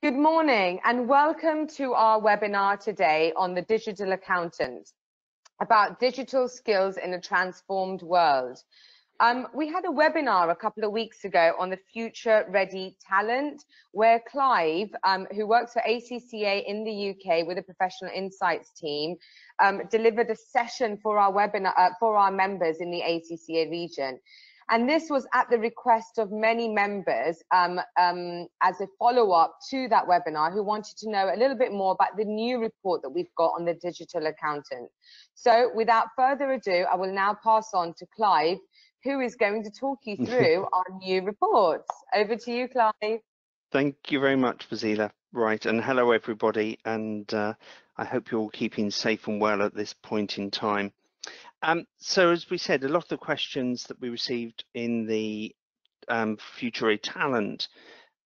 Good morning and welcome to our webinar today on the digital accountant about digital skills in a transformed world. We had a webinar a couple of weeks ago on the future ready talent where Clive, who works for ACCA in the UK with a professional insights team, delivered a session for our webinar for our members in the ACCA region. And this was at the request of many members as a follow-up to that webinar who wanted to know a little bit more about the new report that we've got on the digital accountant. So without further ado, I will now pass on to Clive, who is going to talk you through our new reports. Over to you, Clive. Thank you very much, Fazila. Right, and hello everybody, and I hope you're all keeping safe and well at this point in time. So as we said, a lot of the questions that we received in the Future A Talent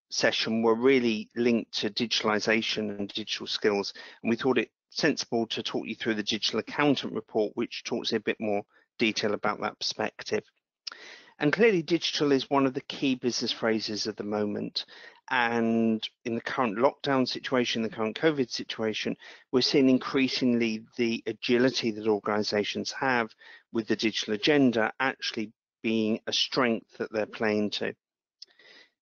session were really linked to digitalization and digital skills, and we thought it sensible to talk you through the digital accountant report, which talks in a bit more detail about that perspective. And clearly digital is one of the key business phrases at the moment, and in the current lockdown situation, the current COVID situation, we're seeing increasingly the agility that organizations have with the digital agenda actually being a strength that they're playing to.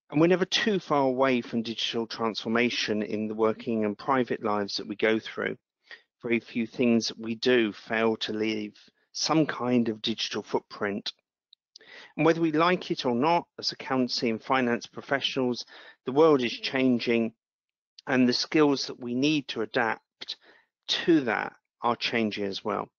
And we're never too far away from digital transformation in the working and private lives that we go through. Very few things that we do fail to leave some kind of digital footprint. And whether we like it or not, as accountancy and finance professionals, the world is changing, and the skills that we need to adapt to that are changing as well.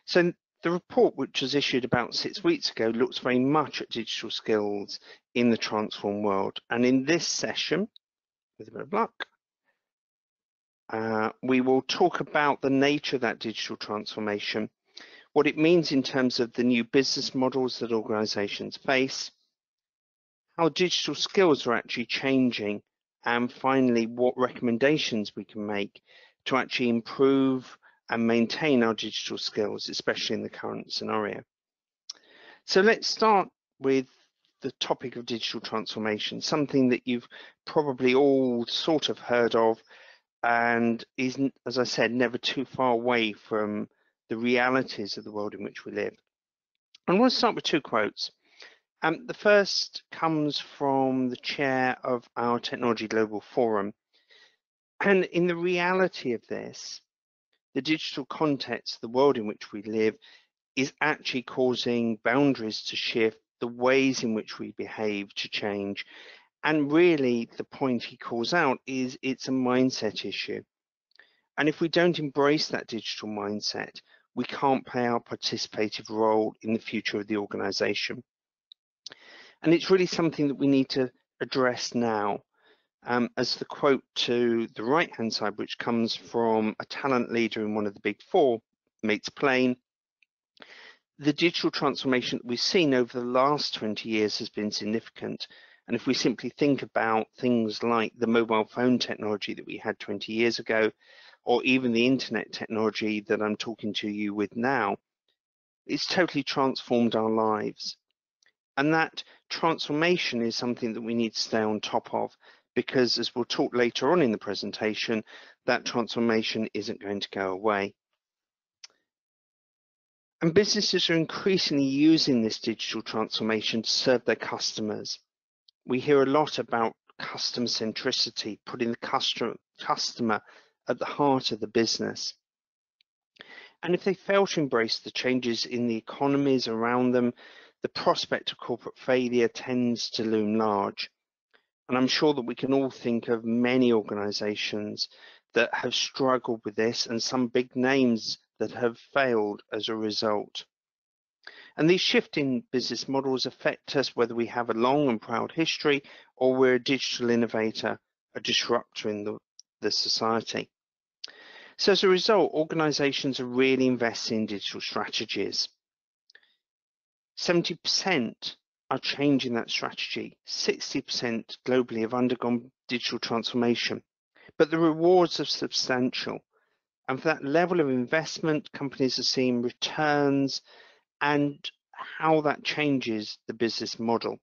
So the report, which was issued about 6 weeks ago, looks very much at digital skills in the transformed world. And in this session, with a bit of luck, we will talk about the nature of that digital transformation, what it means in terms of the new business models that organizations face, how digital skills are actually changing, and finally, what recommendations we can make to actually improve and maintain our digital skills, especially in the current scenario. So let's start with the topic of digital transformation, something that you've probably all sort of heard of and is, as I said, never too far away from the realities of the world in which we live. I want to start with two quotes. The first comes from the chair of our Technology Global Forum. And in the reality of this, the digital context, the world in which we live, is actually causing boundaries to shift, the ways in which we behave to change. And really, the point he calls out is it's a mindset issue. And if we don't embrace that digital mindset, we can't play our participative role in the future of the organization. And it's really something that we need to address now. As the quote to the right-hand side, which comes from a talent leader in one of the big four, makes plain, the digital transformation that we've seen over the last 20 years has been significant. And if we simply think about things like the mobile phone technology that we had 20 years ago, or even the internet technology that I'm talking to you with now, it's totally transformed our lives. And that transformation is something that we need to stay on top of, because as we'll talk later on in the presentation, that transformation isn't going to go away. And businesses are increasingly using this digital transformation to serve their customers. We hear a lot about customer centricity, putting the customer at the heart of the business. And if they fail to embrace the changes in the economies around them, the prospect of corporate failure tends to loom large. And I'm sure that we can all think of many organizations that have struggled with this, and some big names that have failed as a result. And these shifting business models affect us whether we have a long and proud history or we're a digital innovator, a disruptor in the society. So as a result, organizations are really investing in digital strategies. 70% are changing that strategy. 60% globally have undergone digital transformation, but the rewards are substantial. And for that level of investment, companies are seeing returns and how that changes the business model.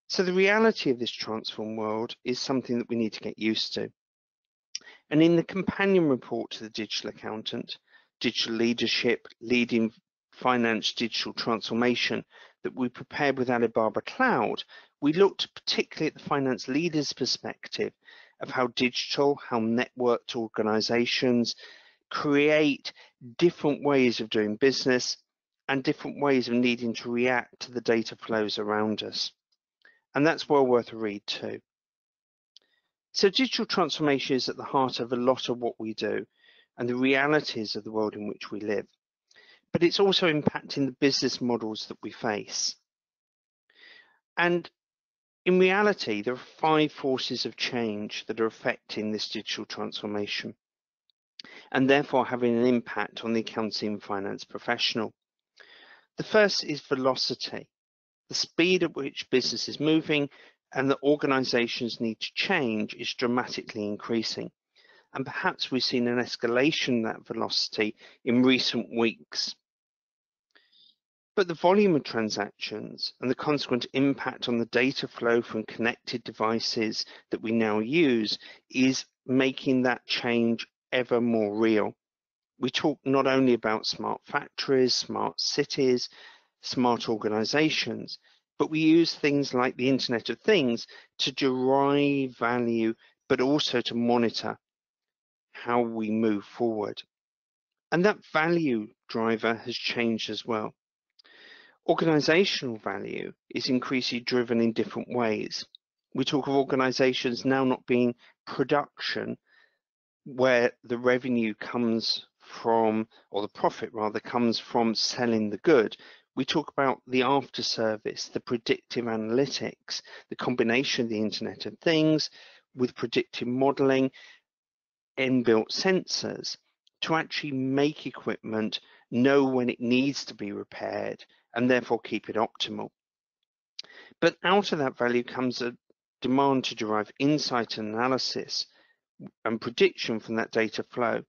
So the reality of this transformed world is something that we need to get used to. And in the companion report to the Digital Accountant, Digital Leadership, Leading Finance Digital Transformation, that we prepared with Alibaba Cloud, we looked particularly at the finance leader's perspective of how digital, how networked organizations create different ways of doing business and different ways of needing to react to the data flows around us. And that's well worth a read too. So digital transformation is at the heart of a lot of what we do and the realities of the world in which we live. But it's also impacting the business models that we face. And in reality, there are 5 forces of change that are affecting this digital transformation and therefore having an impact on the accounting and finance professional. The first is velocity, the speed at which business is moving and that organizations need to change is dramatically increasing. And perhaps we've seen an escalation in that velocity in recent weeks. But the volume of transactions and the consequent impact on the data flow from connected devices that we now use is making that change ever more real. We talk not only about smart factories, smart cities, smart organizations, but we use things like the Internet of Things to derive value, but also to monitor how we move forward. And that value driver has changed as well. Organizational value is increasingly driven in different ways. We talk of organizations now not being production, where the revenue comes from, or the profit rather, comes from selling the good. We talk about the after service, the predictive analytics, the combination of the Internet of Things with predictive modeling, inbuilt sensors to actually make equipment know when it needs to be repaired and therefore keep it optimal. But out of that value comes a demand to derive insight and analysis and prediction from that data flow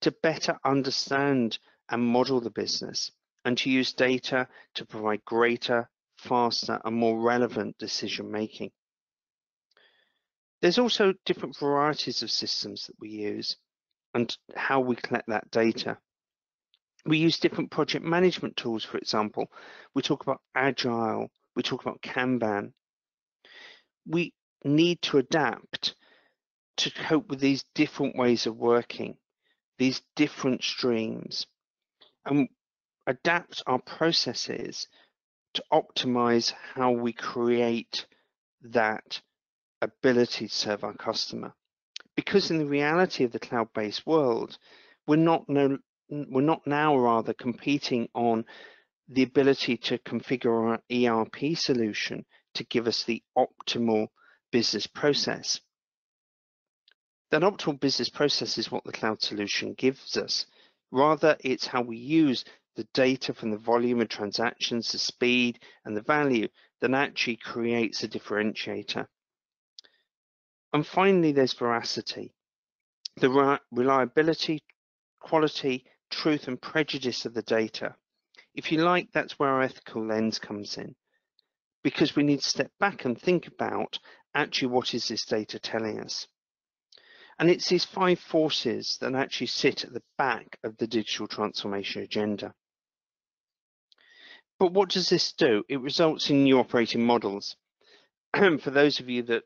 to better understand and model the business and to use data to provide greater, faster and more relevant decision making. There's also different varieties of systems that we use and how we collect that data. We use different project management tools, for example. We talk about Agile, we talk about Kanban. We need to adapt to cope with these different ways of working, these different streams, and adapt our processes to optimize how we create that ability to serve our customer. Because in the reality of the cloud-based world, we're not now competing on the ability to configure our ERP solution to give us the optimal business process. That optimal business process is what the cloud solution gives us. Rather, it's how we use the data from the volume of transactions, the speed and the value that actually creates a differentiator. And finally, there's veracity, the reliability, quality, truth and prejudice of the data. If you like, that's where our ethical lens comes in, because we need to step back and think about actually what is this data telling us. And it's these 5 forces that actually sit at the back of the digital transformation agenda. But what does this do? It results in new operating models. For those of you that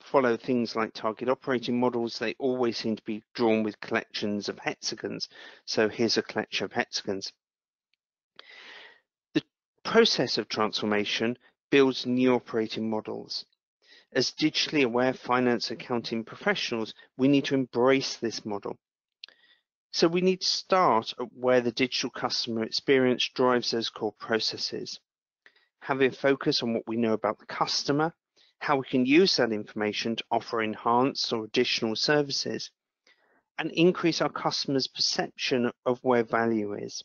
follow things like target operating models, they always seem to be drawn with collections of hexagons. So here's a collection of hexagons. The process of transformation builds new operating models. As digitally aware finance accounting professionals, we need to embrace this model. So we need to start at where the digital customer experience drives those core processes. Having a focus on what we know about the customer, how we can use that information to offer enhanced or additional services, and increase our customers' perception of where value is.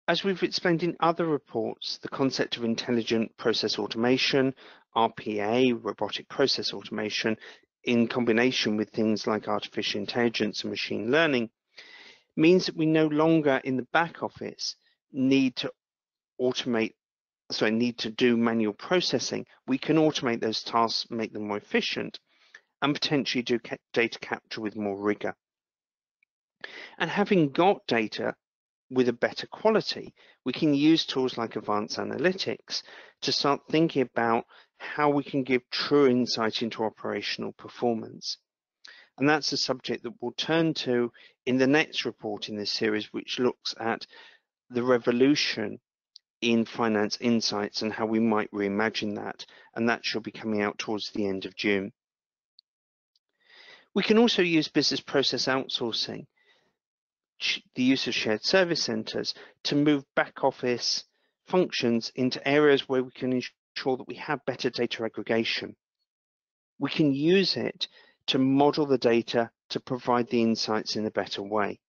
As we've explained in other reports, the concept of intelligent process automation, RPA, robotic process automation, in combination with things like artificial intelligence and machine learning, means that we no longer in the back office need to automate need to do manual processing, we can automate those tasks, make them more efficient, and potentially do data capture with more rigor. And having got data with a better quality, we can use tools like advanced analytics to start thinking about how we can give true insight into operational performance. And that's a subject that we'll turn to in the next report in this series, which looks at the revolution in finance insights and how we might reimagine that. And that should be coming out towards the end of June. We can also use business process outsourcing, the use of shared service centers, to move back office functions into areas where we can ensure that we have better data aggregation. We can use it to model the data to provide the insights in a better way.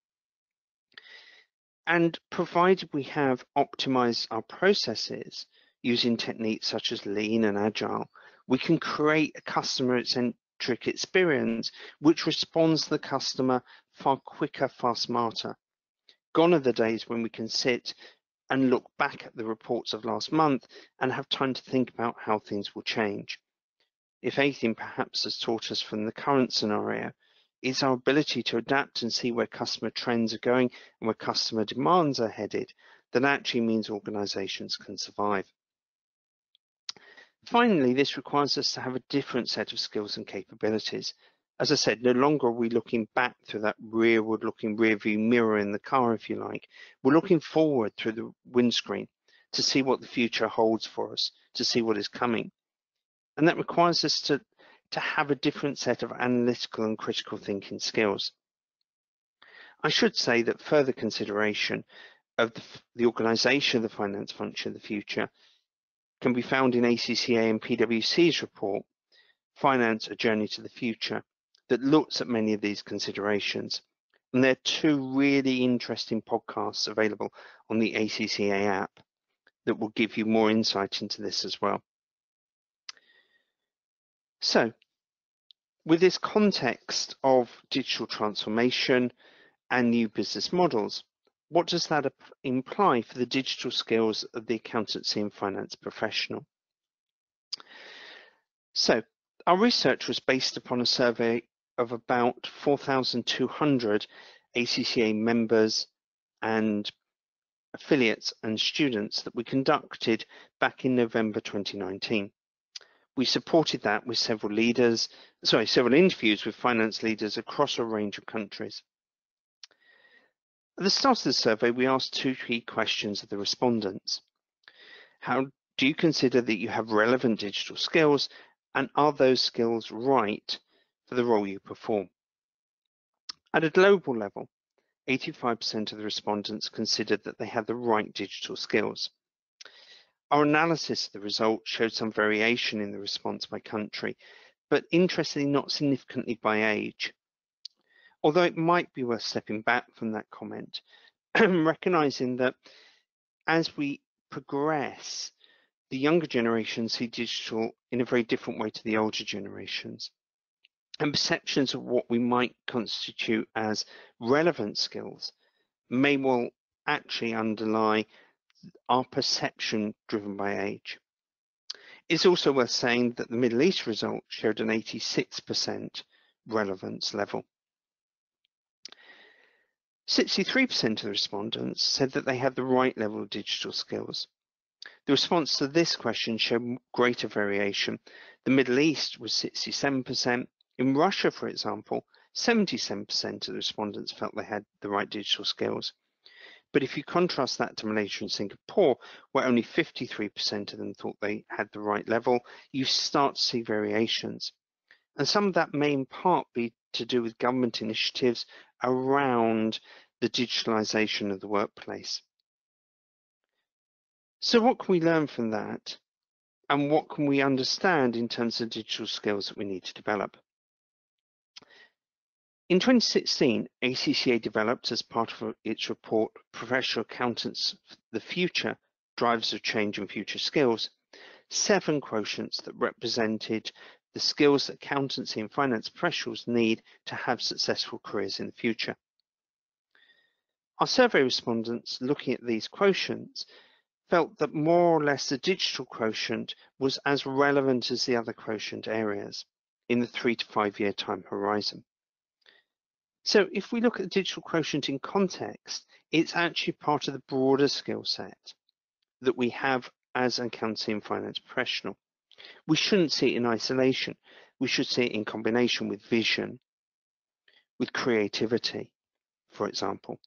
And provided we have optimized our processes using techniques such as lean and agile, we can create a customer-centric experience which responds to the customer far quicker, far smarter. Gone are the days when we can sit and look back at the reports of last month and have time to think about how things will change. If anything perhaps has taught us from the current scenario, is our ability to adapt and see where customer trends are going and where customer demands are headed. That actually means organizations can survive. Finally, this requires us to have a different set of skills and capabilities. As I said, no longer are we looking back through that rearward-looking rear-view mirror in the car, if you like. We're looking forward through the windscreen to see what the future holds for us, to see what is coming. And that requires us to have a different set of analytical and critical thinking skills. I should say that further consideration of the organisation of the finance function of the future can be found in ACCA and PwC's report, Finance, A Journey to the Future, that looks at many of these considerations. And there are two really interesting podcasts available on the ACCA app that will give you more insight into this as well. So, with this context of digital transformation and new business models, what does that imply for the digital skills of the accountancy and finance professional? So, our research was based upon a survey of about 4,200 ACCA members and affiliates and students that we conducted back in November 2019. We supported that with several interviews with finance leaders across a range of countries. At the start of the survey, we asked two key questions of the respondents. How do you consider that you have relevant digital skills, and are those skills right for the role you perform? At a global level, 85% of the respondents considered that they had the right digital skills. Our analysis of the results showed some variation in the response by country, but interestingly not significantly by age. Although it might be worth stepping back from that comment, recognizing that as we progress, the younger generations see digital in a very different way to the older generations. And perceptions of what we might constitute as relevant skills may well actually underlie our perception driven by age. It's also worth saying that the Middle East result showed an 86% relevance level. 63% of the respondents said that they had the right level of digital skills. The response to this question showed greater variation. The Middle East was 67%. In Russia, for example, 77% of the respondents felt they had the right digital skills. But if you contrast that to Malaysia and Singapore, where only 53% of them thought they had the right level, you start to see variations. And some of that may in part be to do with government initiatives around the digitalization of the workplace. So what can we learn from that? And what can we understand in terms of digital skills that we need to develop? In 2016, ACCA developed, as part of its report, Professional Accountants for the Future, Drivers of Change and Future Skills, 7 quotients that represented the skills that accountancy and finance professionals need to have successful careers in the future. Our survey respondents looking at these quotients felt that more or less the digital quotient was as relevant as the other quotient areas in the 3 to 5 year time horizon. So if we look at the digital quotient in context, it's actually part of the broader skill set that we have as an accountancy and finance professional. We shouldn't see it in isolation. We should see it in combination with vision, with creativity, for example,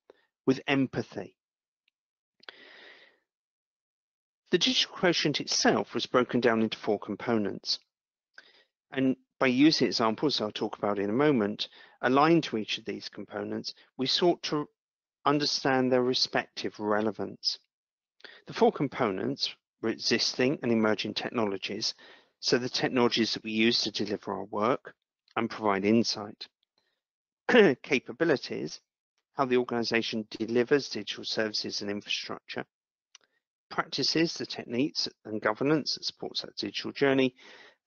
with empathy. The digital quotient itself was broken down into 4 components. And by using examples I'll talk about in a moment, aligned to each of these components, we sought to understand their respective relevance. The 4 components were existing and emerging technologies, so the technologies that we use to deliver our work and provide insight. Capabilities, how the organization delivers digital services and infrastructure. Practices, the techniques and governance that supports that digital journey.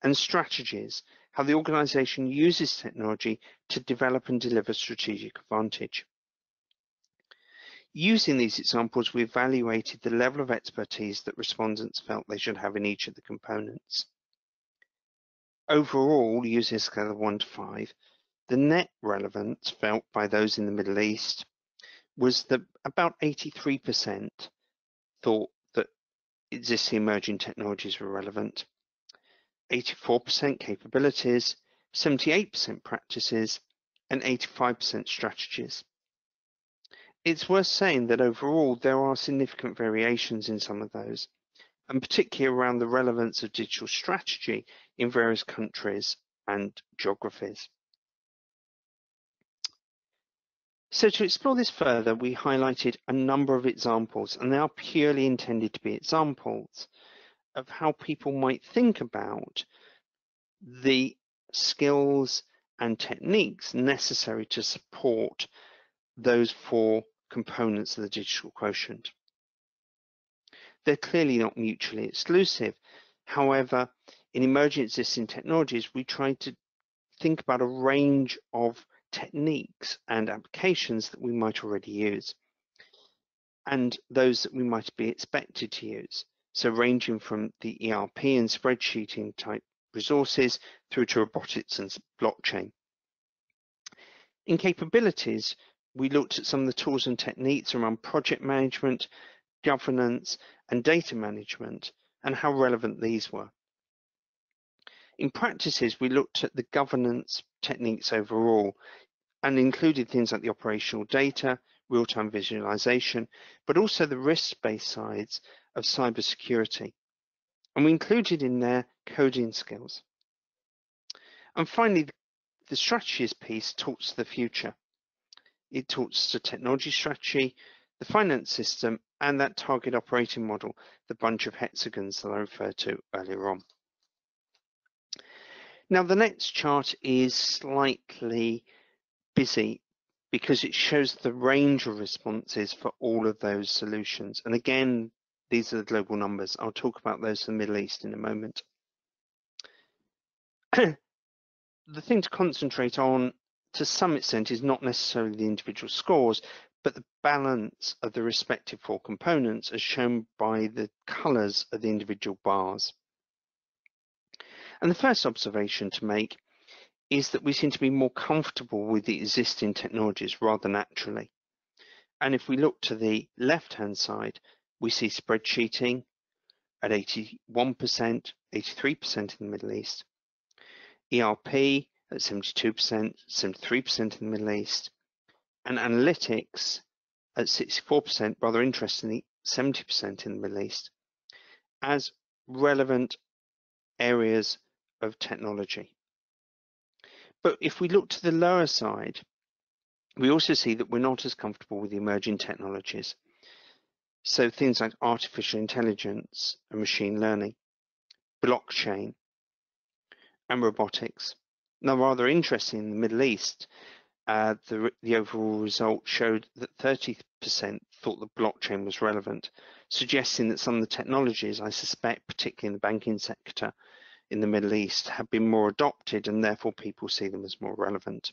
And strategies, how the organization uses technology to develop and deliver strategic advantage. Using these examples, we evaluated the level of expertise that respondents felt they should have in each of the components. Overall, using a scale of 1 to 5, the net relevance felt by those in the Middle East was that about 83% thought that existing emerging technologies were relevant, 84% capabilities, 78% practices, and 85% strategies. It's worth saying that overall there are significant variations in some of those, and particularly around the relevance of digital strategy in various countries and geographies. So to explore this further, we highlighted a number of examples, and they are purely intended to be examples of how people might think about the skills and techniques necessary to support those 4 components of the digital quotient. They're clearly not mutually exclusive. However, in emerging existing technologies, we try to think about a range of techniques and applications that we might already use, and those that we might be expected to use. So ranging from the ERP and spreadsheeting type resources through to robotics and blockchain. In capabilities, we looked at some of the tools and techniques around project management, governance, and data management, and how relevant these were. In practices, we looked at the governance techniques overall and included things like the operational data, real-time visualization, but also the risk-based sides of cybersecurity. And we included in there coding skills. And finally, the strategies piece talks to the future. It talks to technology strategy, the finance system, and that target operating model, the bunch of hexagons that I referred to earlier on. Now, the next chart is slightly busy because it shows the range of responses for all of those solutions. And again, these are the global numbers. I'll talk about those for the Middle East in a moment. The thing to concentrate on to some extent is not necessarily the individual scores, but the balance of the respective 4 components as shown by the colours of the individual bars. And the first observation to make is that we seem to be more comfortable with the existing technologies rather naturally. And if we look to the left-hand side, we see spreadsheeting at 81%, 83% in the Middle East, ERP at 72%, 73% in the Middle East, and analytics at 64%, rather interestingly, 70% in the Middle East, as relevant areas of technology. But if we look to the lower side, we also see that we're not as comfortable with the emerging technologies. So things like artificial intelligence and machine learning, blockchain, and robotics. Now, rather interesting, in the Middle East, the overall result showed that 30% thought that blockchain was relevant, suggesting that some of the technologies, I suspect, particularly in the banking sector in the Middle East, have been more adopted and therefore people see them as more relevant.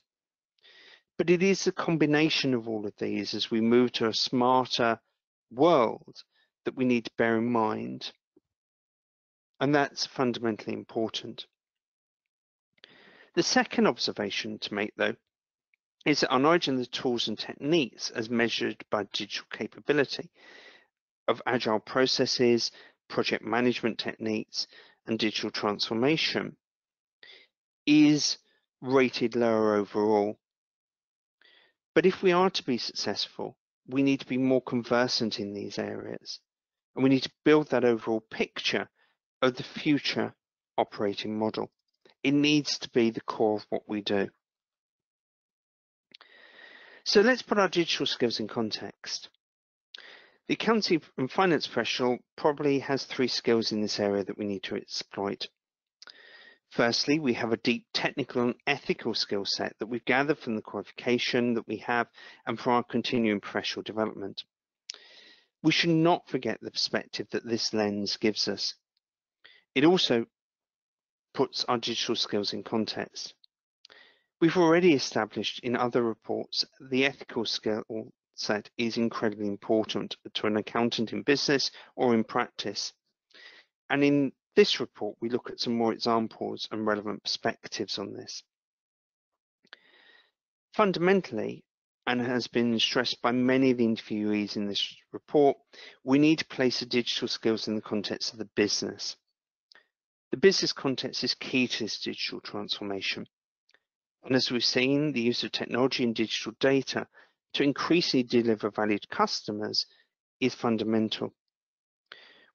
But it is a combination of all of these as we move to a smarter world that we need to bear in mind, and that's fundamentally important. The second observation to make, though, is that our knowledge of the tools and techniques as measured by digital capability of agile processes, project management techniques, and digital transformation is rated lower overall. But if we are to be successful, we need to be more conversant in these areas, and we need to build that overall picture of the future operating model. It needs to be the core of what we do. So let's put our digital skills in context. The accounting and finance professional probably has 3 skills in this area that we need to exploit. Firstly, we have a deep technical and ethical skill set that we've gathered from the qualification that we have and from our continuing professional development. We should not forget the perspective that this lens gives us. It also puts our digital skills in context. We've already established in other reports the ethical skill set is incredibly important to an accountant in business or in practice. And in this report, we look at some more examples and relevant perspectives on this. Fundamentally, and has been stressed by many of the interviewees in this report, we need to place the digital skills in the context of the business. The business context is key to this digital transformation. And as we've seen, the use of technology and digital data to increasingly deliver value to customers is fundamental.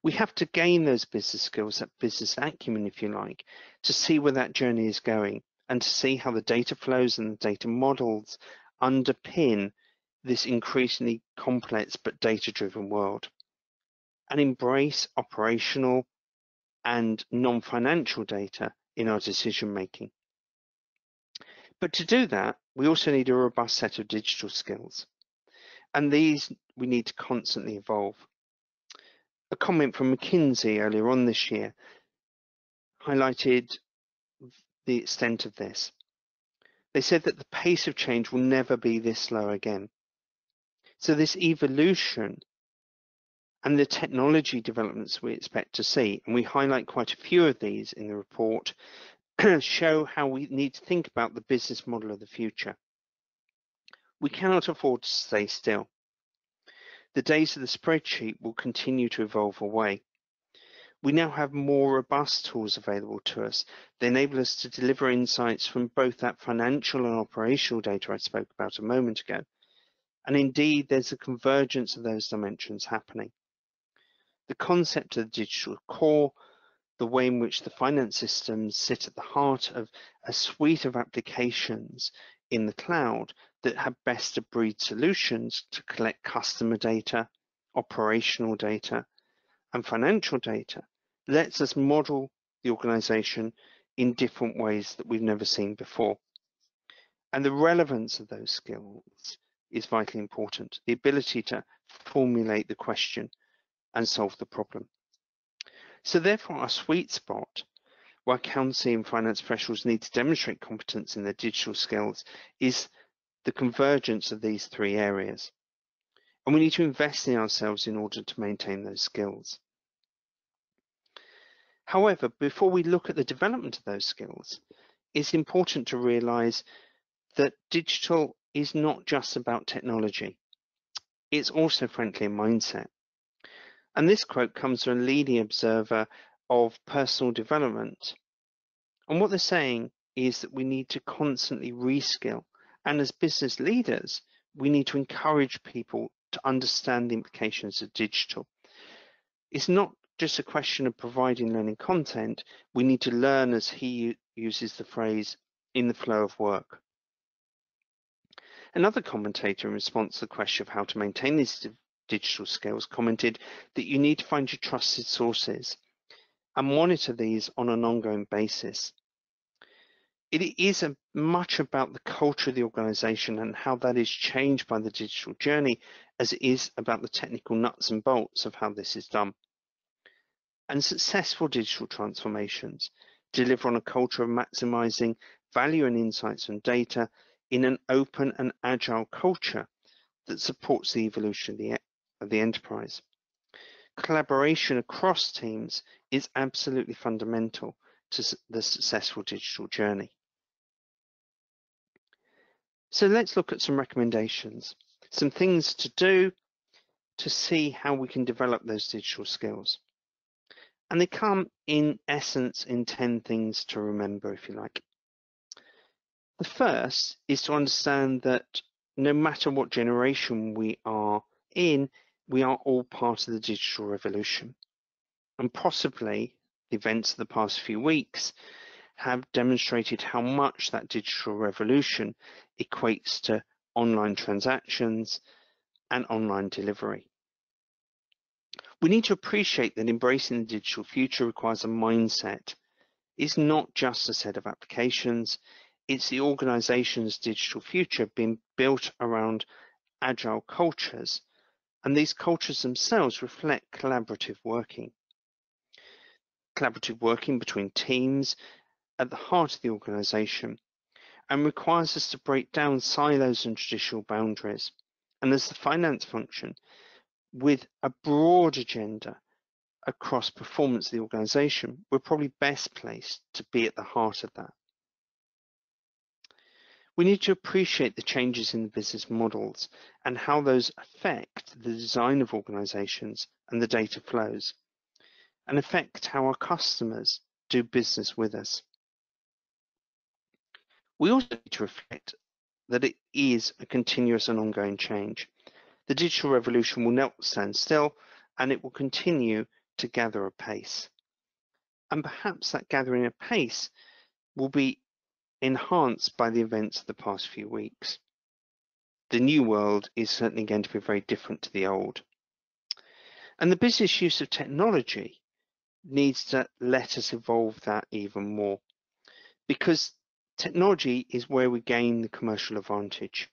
We have to gain those business skills, that business acumen, if you like, to see where that journey is going and to see how the data flows and the data models underpin this increasingly complex but data-driven world, and embrace operational and non-financial data in our decision making. But to do that, we also need a robust set of digital skills, and these we need to constantly evolve. A comment from McKinsey earlier on this year highlighted the extent of this. They said that the pace of change will never be this slow again. So this evolution and the technology developments we expect to see, and we highlight quite a few of these in the report, show how we need to think about the business model of the future. We cannot afford to stay still. The days of the spreadsheet will continue to evolve away. We now have more robust tools available to us. They enable us to deliver insights from both that financial and operational data I spoke about a moment ago. And indeed, there's a convergence of those dimensions happening. The concept of the digital core, the way in which the finance systems sit at the heart of a suite of applications in the cloud that have best of breed solutions to collect customer data, operational data, and financial data, lets us model the organization in different ways that we've never seen before. And the relevance of those skills is vitally important, the ability to formulate the question and solve the problem. So therefore, our sweet spot, where accountancy and finance professionals need to demonstrate competence in their digital skills, is the convergence of these 3 areas. And we need to invest in ourselves in order to maintain those skills. However, before we look at the development of those skills, it's important to realize that digital is not just about technology. It's also, frankly, a mindset. And this quote comes from a leading observer of personal development. And what they're saying is that we need to constantly reskill. And as business leaders, we need to encourage people to understand the implications of digital. It's not just a question of providing learning content. We need to learn, as he uses the phrase, in the flow of work. Another commentator, in response to the question of how to maintain these digital skills, commented that you need to find your trusted sources and monitor these on an ongoing basis. It is much about the culture of the organization and how that is changed by the digital journey as it is about the technical nuts and bolts of how this is done. And successful digital transformations deliver on a culture of maximizing value and insights from data in an open and agile culture that supports the evolution of the enterprise. collaboration across teams is absolutely fundamental to the successful digital journey. So let's look at some recommendations, some things to do to see how we can develop those digital skills. And they come in essence in 10 things to remember, if you like. The first is to understand that no matter what generation we are in, we are all part of the digital revolution. And possibly the events of the past few weeks have demonstrated how much that digital revolution equates to online transactions and online delivery. We need to appreciate that embracing the digital future requires a mindset. It's not just a set of applications, it's the organization's digital future being built around agile cultures, and these cultures themselves reflect collaborative working. Collaborative working between teams at the heart of the organization, and requires us to break down silos and traditional boundaries. And as the finance function, with a broad agenda across performance of the organization, we're probably best placed to be at the heart of that. We need to appreciate the changes in the business models and how those affect the design of organizations and the data flows, and affect how our customers do business with us. We also need to reflect that it is a continuous and ongoing change. The digital revolution will not stand still, and it will continue to gather apace. And perhaps that gathering apace will be enhanced by the events of the past few weeks. The new world is certainly going to be very different to the old. And the business use of technology needs to let us evolve that even more, because technology is where we gain the commercial advantage.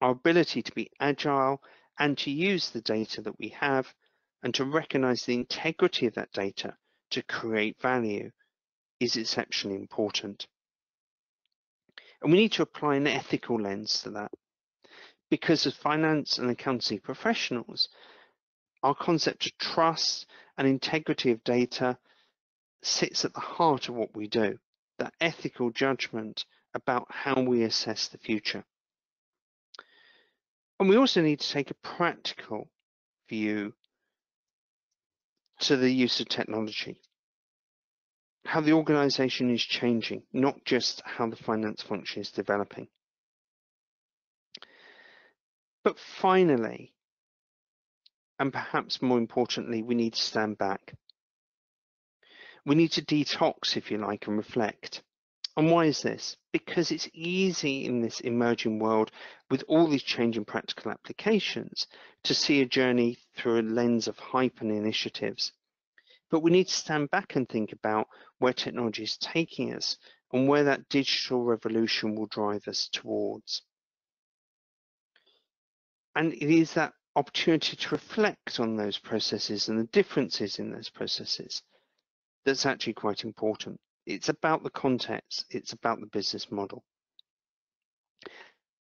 Our ability to be agile and to use the data that we have and to recognize the integrity of that data to create value is exceptionally important. And we need to apply an ethical lens to that, because as finance and accountancy professionals, our concept of trust and integrity of data sits at the heart of what we do, that ethical judgment about how we assess the future. And we also need to take a practical view to the use of technology, how the organization is changing, not just how the finance function is developing. But finally, and perhaps more importantly, we need to stand back. We need to detox, if you like, and reflect. And why is this? Because it's easy in this emerging world with all these changing practical applications to see a journey through a lens of hype and initiatives. But we need to stand back and think about where technology is taking us and where that digital revolution will drive us towards. And it is that opportunity to reflect on those processes and the differences in those processes that's actually quite important. It's about the context, it's about the business model.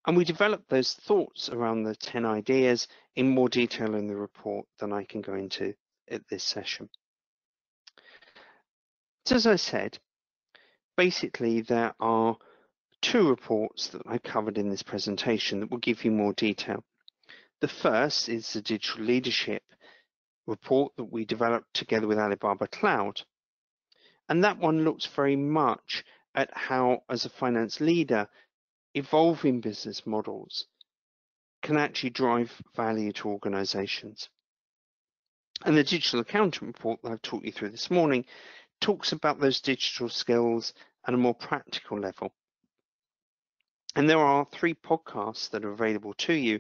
And we developed those thoughts around the 10 ideas in more detail in the report than I can go into at this session. So as I said, basically there are 2 reports that I covered in this presentation that will give you more detail. The first is the digital leadership report that we developed together with Alibaba Cloud. And that one looks very much at how, as a finance leader, evolving business models can actually drive value to organizations. And the digital accountant report that I've talked you through this morning talks about those digital skills at a more practical level. And there are 3 podcasts that are available to you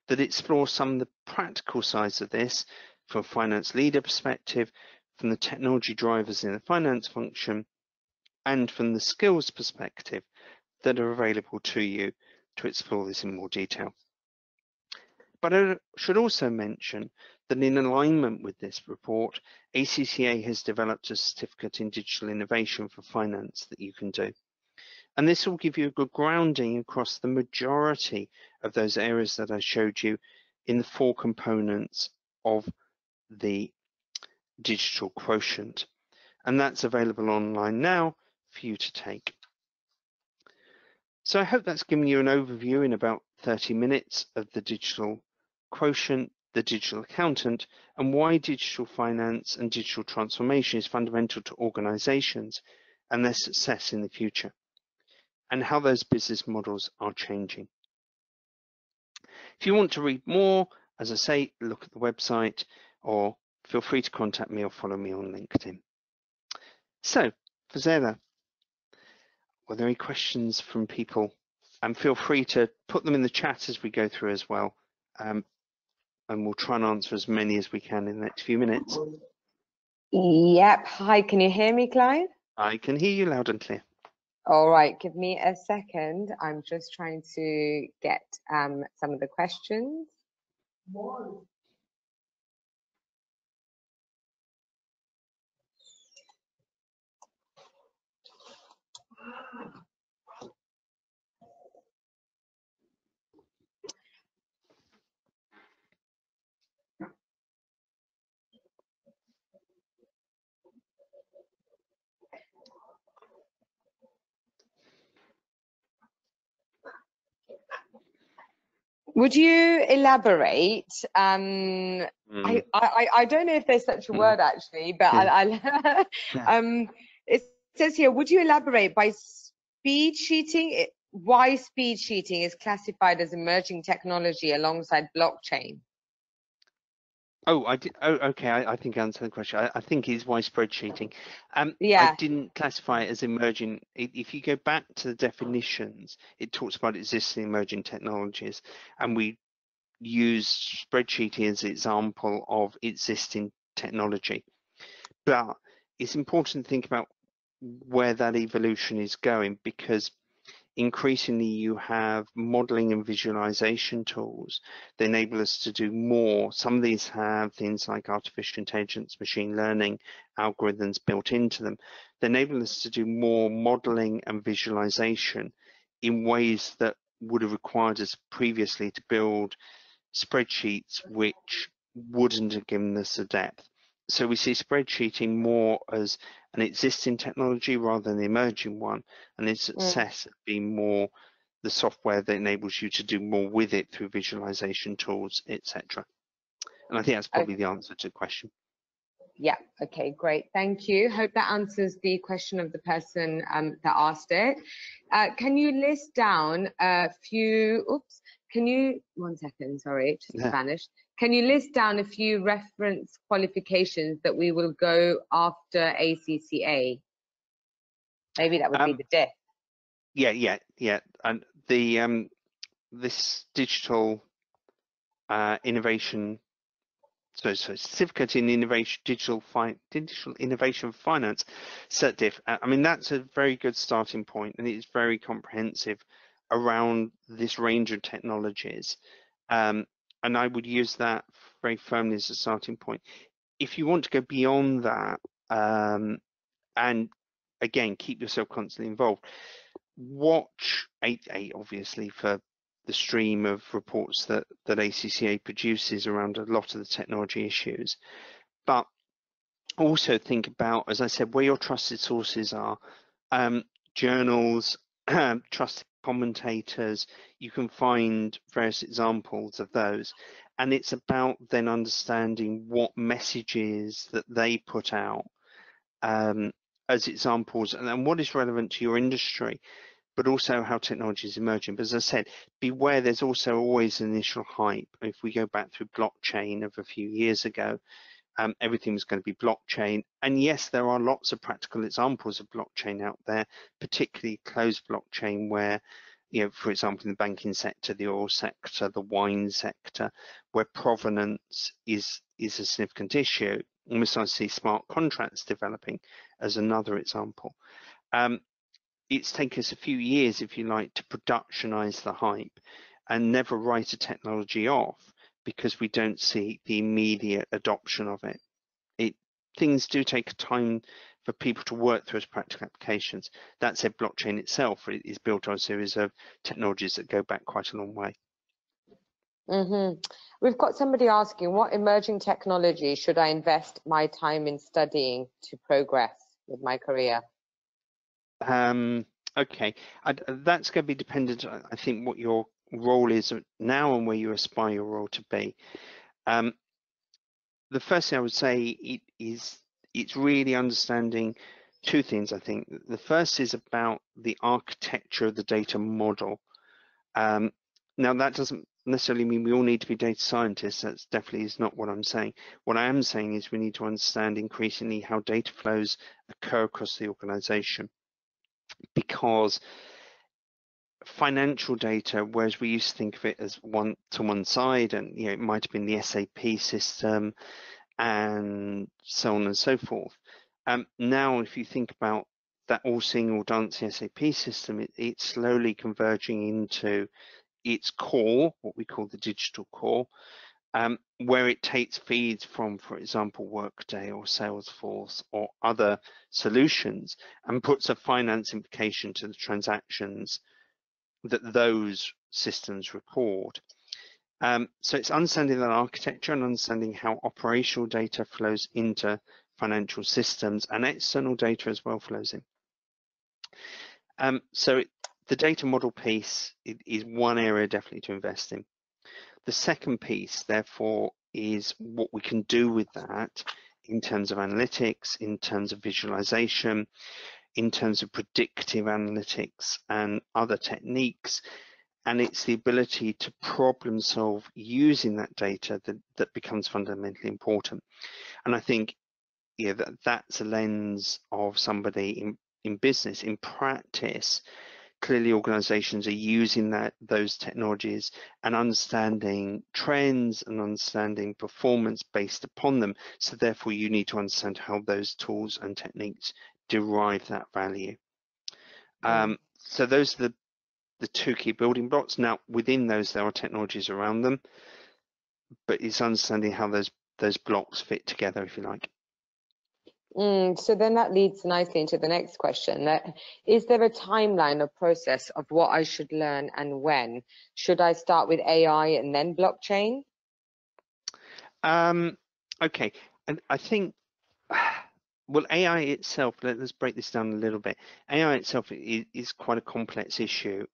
that explore some of the practical sides of this from a finance leader perspective, from the technology drivers in the finance function, and from the skills perspective that are available to you to explore this in more detail. But I should also mention that in alignment with this report, ACCA has developed a certificate in digital innovation for finance that you can do. And this will give you a good grounding across the majority of those areas that I showed you in the 4 components of the digital quotient, and that's available online now for you to take. So I hope that's given you an overview in about 30 minutes of the digital quotient, the digital accountant, and why digital finance and digital transformation is fundamental to organizations and their success in the future, and how those business models are changing. If you want to read more, as I say, look at the website, or feel free to contact me or follow me on LinkedIn. So, Fazela, were there any questions from people? And feel free to put them in the chat as we go through as well. And we'll try and answer as many as we can in the next few minutes. Yep. Hi, can you hear me, Clive? I can hear you loud and clear. All right, give me a second. I'm just trying to get some of the questions. Would you elaborate? I don't know if there's such a word actually, but it says here, would you elaborate by speed sheeting? Why speed sheeting is classified as emerging technology alongside blockchain? Oh, I did. Oh, okay. I think I answered the question. I think it's why spreadsheeting. Yeah. I didn't classify it as emerging. If you go back to the definitions, it talks about existing emerging technologies, and we use spreadsheeting as an example of existing technology. But it's important to think about where that evolution is going, because increasingly you have modeling and visualization tools that enable us to do more. Some of these have things like artificial intelligence, machine learning, algorithms built into them. They enable us to do more modeling and visualization in ways that would have required us previously to build spreadsheets which wouldn't have given us the depth. So we see spreadsheeting more as an existing technology rather than the emerging one, and its success being more the software that enables you to do more with it through visualization tools, etc. And I think that's probably the answer to the question. Yeah, okay, great, thank you. Hope that answers the question of the person that asked it. Can you list down a few, one second, sorry, just vanished. Can you list down a few reference qualifications that we will go after ACCA? Maybe that would be the DIF. Yeah. And the this digital innovation, so certificate in innovation, digital innovation finance, CertDIF. I mean, that's a very good starting point, and it's very comprehensive around this range of technologies. And I would use that very firmly as a starting point. If you want to go beyond that, and again, keep yourself constantly involved, watch 8.8 obviously for the stream of reports that ACCA produces around a lot of the technology issues, but also think about, as I said, where your trusted sources are. Journals, trusted commentators, you can find various examples of those, and it's about then understanding what messages that they put out as examples, and then what is relevant to your industry, but also how technology is emerging. But as I said, beware, there's also always an initial hype. If we go back through blockchain of a few years ago, everything was going to be blockchain. And yes, there are lots of practical examples of blockchain out there, particularly closed blockchain where, you know, for example, in the banking sector, the oil sector, the wine sector, where provenance is a significant issue. Almost I see smart contracts developing as another example. It's taken us a few years, if you like, to productionize the hype and never write a technology off because we don't see the immediate adoption of it. Things do take time for people to work through as practical applications. That said, blockchain itself is built on a series of technologies that go back quite a long way. We've got somebody asking, what emerging technology should I invest my time in studying to progress with my career? Okay, that's going to be dependent, I think, what your role is now and where you aspire your role to be. The first thing I would say it's really understanding two things, I think. The first is about the architecture of the data model. Now, that doesn't necessarily mean we all need to be data scientists. That's definitely is not what I'm saying. What I am saying is we need to understand increasingly how data flows occur across the organization, because financial data, whereas we used to think of it as one to one side, and it might have been the SAP system and so on and so forth. Now, if you think about that all-seeing, all-dancing SAP system, it's slowly converging into its core, what we call the digital core, where it takes feeds from, for example, Workday or Salesforce or other solutions and puts a finance implication to the transactions that those systems record. So it's understanding that architecture and understanding how operational data flows into financial systems, and external data as well flows in. So the data model piece is one area definitely to invest in. The second piece, therefore, is what we can do with that in terms of analytics, in terms of visualization, in terms of predictive analytics and other techniques. And it's the ability to problem solve using that data that becomes fundamentally important. And I think that's a lens of somebody in business. In practice, clearly organizations are using those technologies and understanding trends and understanding performance based upon them. So therefore you need to understand how those tools and techniques derive that value. So those are the two key building blocks. Now, within those, there are technologies around them, but it's understanding how those blocks fit together, if you like. So then that leads nicely into the next question. Is there a timeline or process of what I should learn and when? Should I start with AI and then blockchain? Okay, and I think, well, AI itself, let's break this down a little bit. AI itself is quite a complex issue.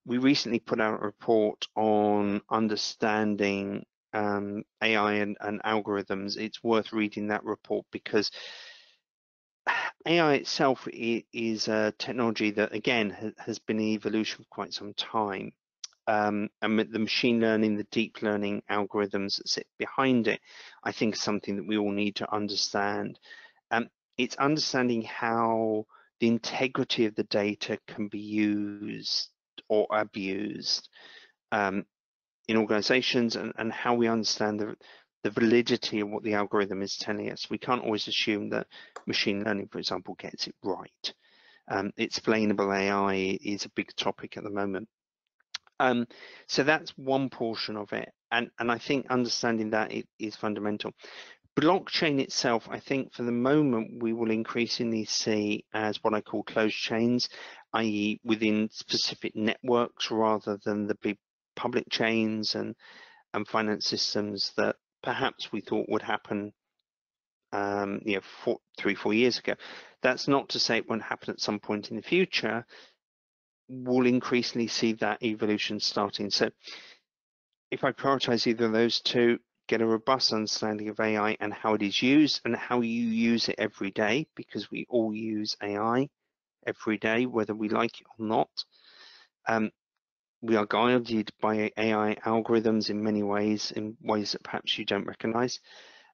We recently put out a report on understanding AI and algorithms. It's worth reading that report because AI itself is a technology that, again, has been in evolution for quite some time. And the machine learning, the deep learning algorithms that sit behind it, I think is something that we all need to understand. It's understanding how the integrity of the data can be used or abused in organizations, and how we understand the validity of what the algorithm is telling us. We can't always assume that machine learning, for example, gets it right. Explainable AI is a big topic at the moment. So that's one portion of it, and I think understanding that is fundamental. Blockchain itself, I think for the moment we will increasingly see as what I call closed chains, i.e. within specific networks rather than the big public chains and finance systems that perhaps we thought would happen 3-4 years ago. That's not to say it won't happen at some point in the future. We'll increasingly see that evolution starting. So if I prioritize either of those two, get a robust understanding of AI and how it is used and how you use it every day, because we all use AI every day, whether we like it or not. We are guided by AI algorithms in many ways, in ways that perhaps you don't recognize.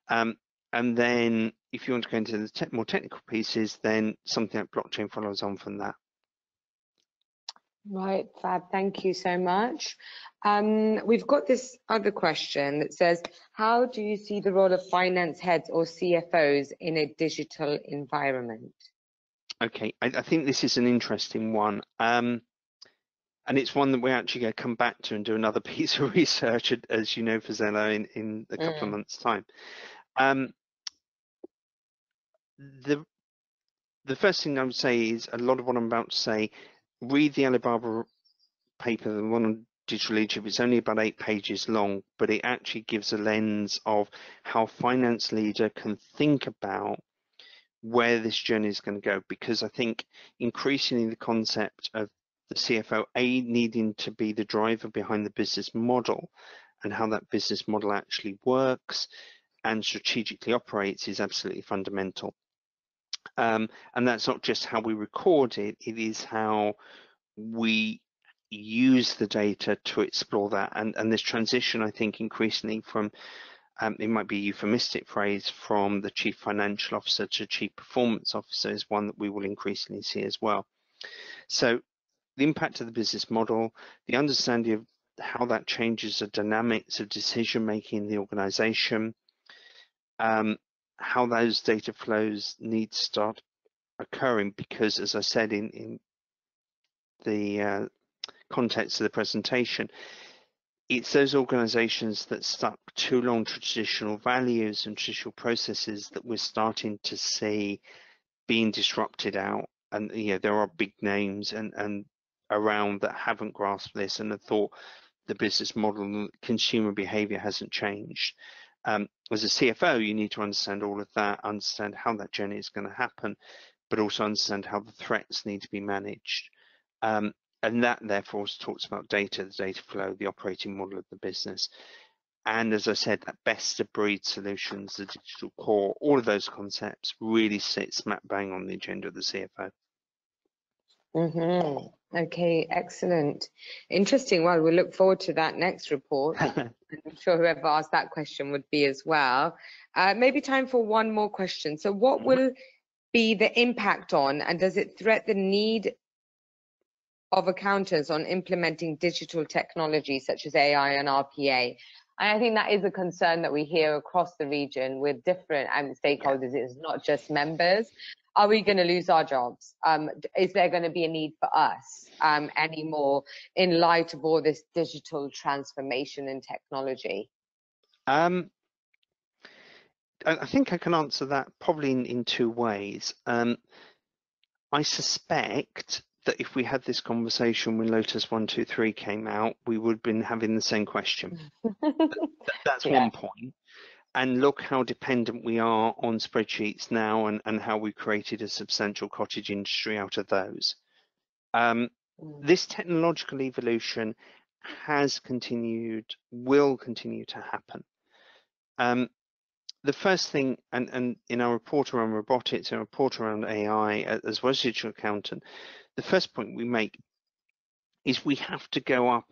And then if you want to go into the more technical pieces, then something like blockchain follows on from that. Right, Fab, thank you so much. We've got this other question that says, how do you see the role of finance heads or CFOs in a digital environment? Okay, I think this is an interesting one. And it's one that we're actually going to come back to and do another piece of research, as you know, Fazella, in a couple of months' time. The first thing I would say is a lot of what I'm about to say, read the Alibaba paper, the one on digital leadership. It's only about 8 pages long, but it actually gives a lens of how a finance leader can think about where this journey is going to go, because I think increasingly the concept of the CFO needing to be the driver behind the business model and how that business model actually works and strategically operates is absolutely fundamental. And that's not just how we record it, it is how we use the data to explore that. And this transition, I think, increasingly from it might be a euphemistic phrase, from the chief financial officer to chief performance officer is one that we will increasingly see as well. So the impact of the business model, the understanding of how that changes the dynamics of decision making in the organization, how those data flows need to start occurring, because as I said in the context of the presentation, it's those organizations that stuck too long to traditional values and traditional processes that we're starting to see being disrupted out. And there are big names and around that haven't grasped this and have thought the business model and consumer behavior hasn't changed. As a CFO, you need to understand all of that, understand how that journey is going to happen, but also understand how the threats need to be managed. And that therefore talks about data, the data flow, the operating model of the business. And as I said, that best of breed solutions, the digital core, all of those concepts really sit smack bang on the agenda of the CFO. Okay, excellent. Interesting. Well, we'll look forward to that next report. I'm sure whoever asked that question would be as well. Maybe time for one more question. So what will be the impact on, and does it threat the need of accountants on implementing digital technology such as AI and RPA? And I think that is a concern that we hear across the region with different stakeholders. It's not just members. Are we going to lose our jobs? Is there going to be a need for us anymore in light of all this digital transformation and technology? I think I can answer that probably in 2 ways. I suspect that if we had this conversation when Lotus 123 came out, we would have been having the same question. That's one point. And look how dependent we are on spreadsheets now, and how we created a substantial cottage industry out of those. This technological evolution has continued, will continue to happen. The first thing, and in our report around robotics and report around AI, as well as digital accountant, the first point we make is we have to go up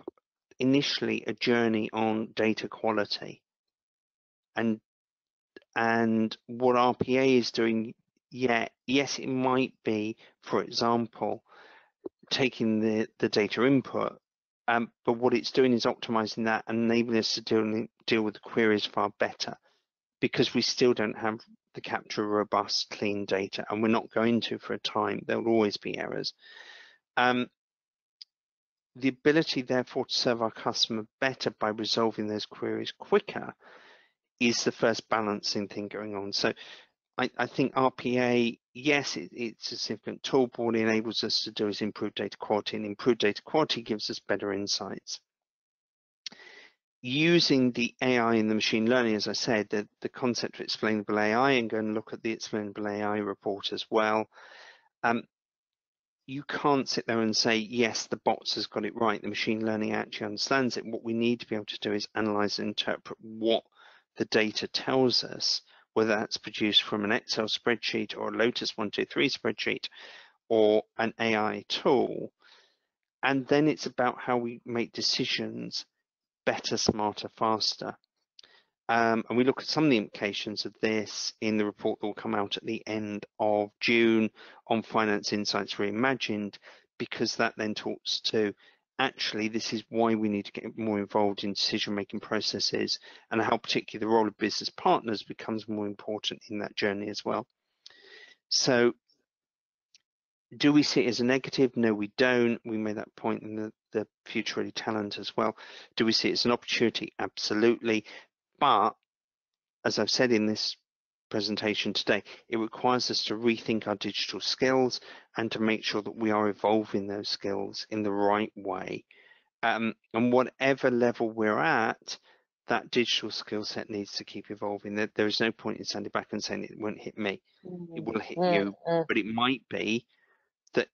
initially a journey on data quality. And what RPA is doing, yes, it might be, for example, taking the data input, but what it's doing is optimizing that and enabling us to deal with the queries far better, because we still don't have the capture of robust, clean data, and we're not going to for a time. There will always be errors. The ability, therefore, to serve our customer better by resolving those queries quicker is the first balancing thing going on. So I think RPA, yes, it's a significant tool, but what it enables us to do is improve data quality, and improved data quality gives us better insights. Using the AI and the machine learning, as I said, the concept of explainable AI, and go and look at the explainable AI report as well. You can't sit there and say, yes, the bots has got it right, the machine learning actually understands it. What we need to be able to do is analyze and interpret what the data tells us, whether that's produced from an Excel spreadsheet or a Lotus 123 spreadsheet or an AI tool. And then it's about how we make decisions better, smarter, faster. And we look at some of the implications of this in the report that will come out at the end of June on Finance Insights Reimagined, because that then talks to, actually, this is why we need to get more involved in decision-making processes, and how particularly the role of business partners becomes more important in that journey as well. So do we see it as a negative? No, we don't. We made that point in the Future Ready Talent as well. Do we see it as an opportunity? Absolutely. But as I've said in this presentation today, it requires us to rethink our digital skills and to make sure that we are evolving those skills in the right way, And whatever level we're at, that digital skill set needs to keep evolving. There is no point in standing back and saying it won't hit me. It will hit you, but it might be that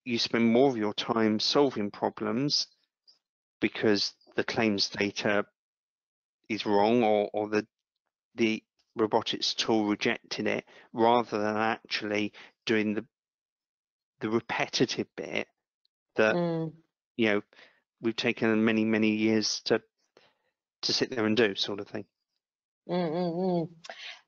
you spend more of your time solving problems because the claims data is wrong, or the robotics tool rejected it, rather than actually doing the repetitive bit that you know we've taken many years to sit there and do, sort of thing.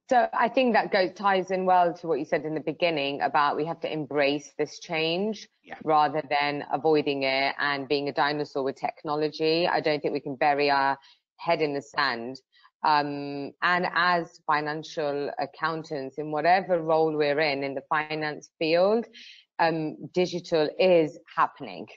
So I think that ties in well to what you said in the beginning about we have to embrace this change rather than avoiding it and being a dinosaur with technology. I don't think we can bury our head in the sand. And as financial accountants, in whatever role we're in the finance field, digital is happening,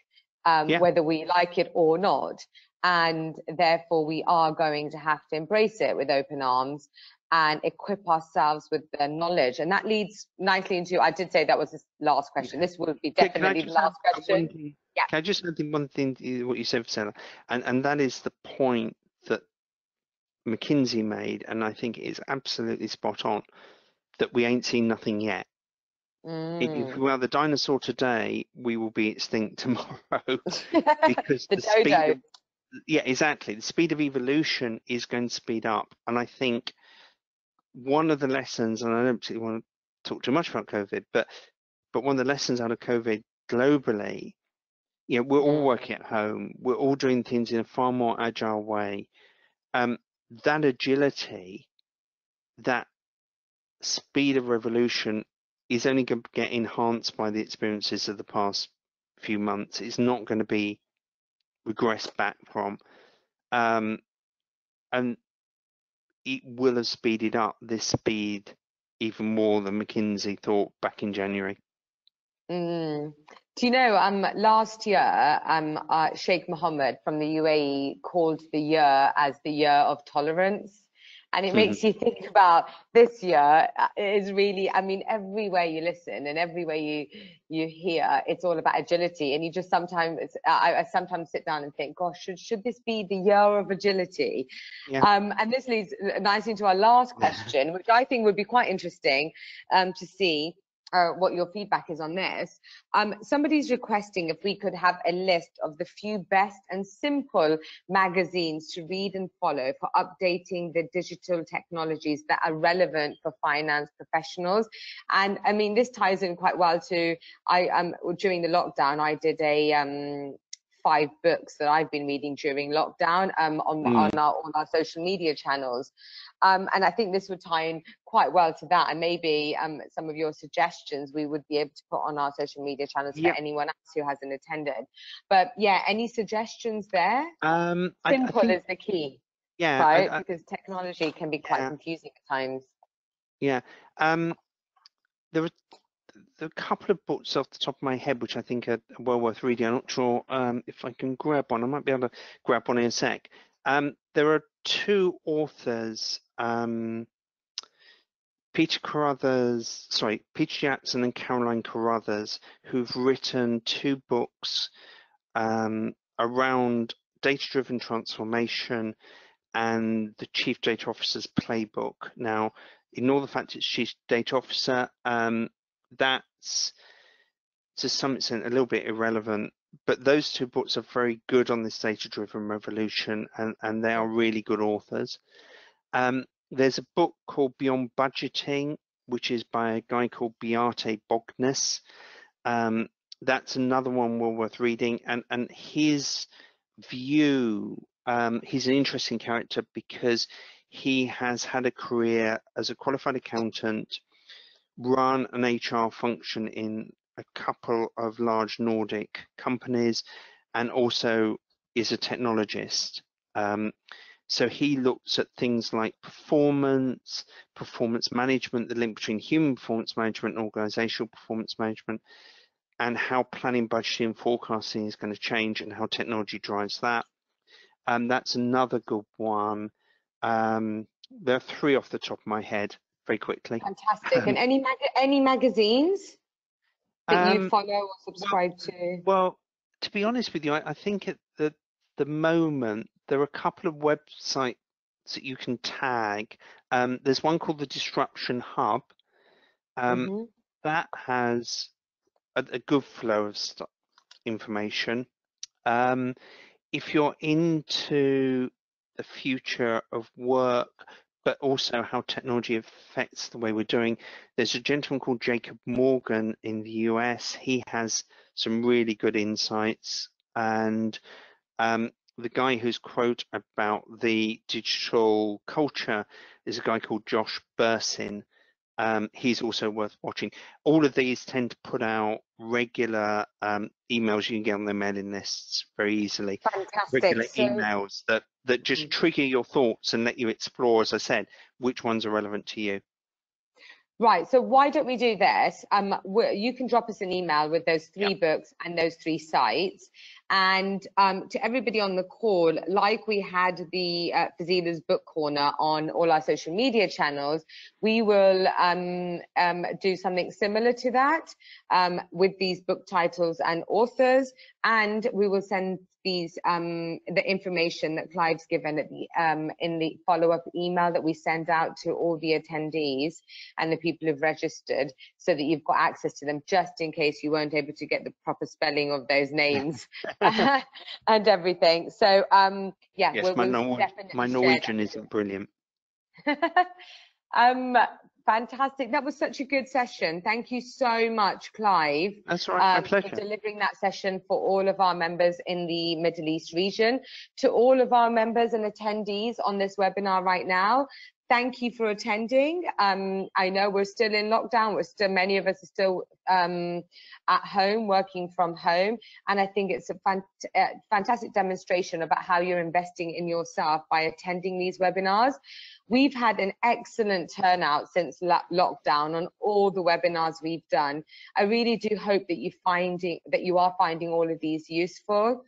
whether we like it or not. And therefore, we are going to have to embrace it with open arms and equip ourselves with the knowledge. And that leads nicely into, I did say that was the last question. This will be definitely the last question. Can I just add one thing to what you said, Sarah? And that is the point that McKinsey made, and I think it is absolutely spot on, that we ain't seen nothing yet. If we are the dinosaur today, we will be extinct tomorrow. Because the speed of, exactly. The speed of evolution is going to speed up. And I think one of the lessons, and I don't particularly want to talk too much about COVID, but one of the lessons out of COVID globally, we're all working at home. We're all doing things in a far more agile way. That agility, that speed of revolution is only going to get enhanced by the experiences of the past few months. It's not going to be regressed back from. And it will have speeded up this speed even more than McKinsey thought back in January. Do you know, last year, Sheikh Mohammed from the UAE called the year as the year of tolerance. And it makes you think about this year is really, I mean, everywhere you listen and everywhere you hear, it's all about agility. And you just sometimes, I sometimes sit down and think, gosh, should this be the year of agility? And this leads nicely into our last question, which I think would be quite interesting to see. What your feedback is on this. Somebody's requesting if we could have a list of the few best and simple magazines to read and follow for updating the digital technologies that are relevant for finance professionals. And I mean, this ties in quite well to, during the lockdown, I did a 5 books that I've been reading during lockdown on our social media channels. And I think this would tie in quite well to that. And maybe some of your suggestions we would be able to put on our social media channels for anyone else who hasn't attended. But yeah, any suggestions there? Simple I think, is the key. Yeah. Right? Because technology can be quite confusing at times. Yeah. There are a couple of books off the top of my head which I think are well worth reading. I'm not sure if I can grab one. I might be able to grab one in a sec. There are 2 authors, Peter Jackson and Caroline Carruthers, who've written 2 books around data-driven transformation and the Chief Data Officer's Playbook. Now, ignore the fact it's Chief Data Officer. That's to some extent a little bit irrelevant, but those 2 books are very good on this data-driven revolution, and they are really good authors. There's a book called Beyond Budgeting, which is by a guy called Beate Bognes. That's another one well worth reading, and his view, he's an interesting character because he has had a career as a qualified accountant, run an HR function in a couple of large Nordic companies, and also is a technologist. So he looks at things like performance management, the link between human performance management and organizational performance management, and how planning, budgeting, and forecasting is going to change and how technology drives that. That's another good one. There are 3 off the top of my head very quickly. Fantastic. And any magazines that you follow or subscribe to? Well, to be honest with you, I think the moment, there are a couple of websites that you can tag. There's one called the Disruption Hub. That has a good flow of information. If you're into the future of work, but also how technology affects the way we're doing, there's a gentleman called Jacob Morgan in the US. He has some really good insights, and the guy who's quote about the digital culture is a guy called Josh Bursin. He's also worth watching. All of these tend to put out regular emails you can get on their mailing lists very easily. Fantastic. Regular emails that just trigger your thoughts and let you explore, as I said, which ones are relevant to you. Right, so why don't we do this? You can drop us an email with those 3 books and those 3 sites. And to everybody on the call, like we had the Fazila's Book Corner on all our social media channels, we will do something similar to that with these book titles and authors, and we will send these the information that Clive's given at the in the follow-up email that we send out to all the attendees and the people who've registered, so that you've got access to them, just in case you weren't able to get the proper spelling of those names and everything. So yeah, yes, we'll definitely my Norwegian isn't brilliant. Fantastic. That was such a good session. Thank you so much, Clive. That's all right, my pleasure. For delivering that session for all of our members in the Middle East region. To all of our members and attendees on this webinar right now, thank you for attending. I know we're still in lockdown. Many of us are still at home, working from home. And I think it's a fantastic demonstration about how you're investing in yourself by attending these webinars. We've had an excellent turnout since lockdown on all the webinars we've done. I really do hope that you are finding all of these useful,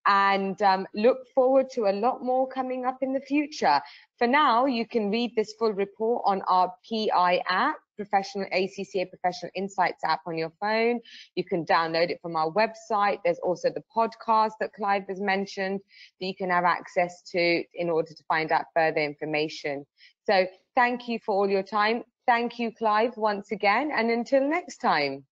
and look forward to a lot more coming up in the future. For now, you can read this full report on our PI app, ACCA Professional Insights app on your phone. You can download it from our website. There's also the podcast that Clive has mentioned that you can have access to in order to find out further information. So thank you for all your time. Thank you, Clive, once again, and until next time.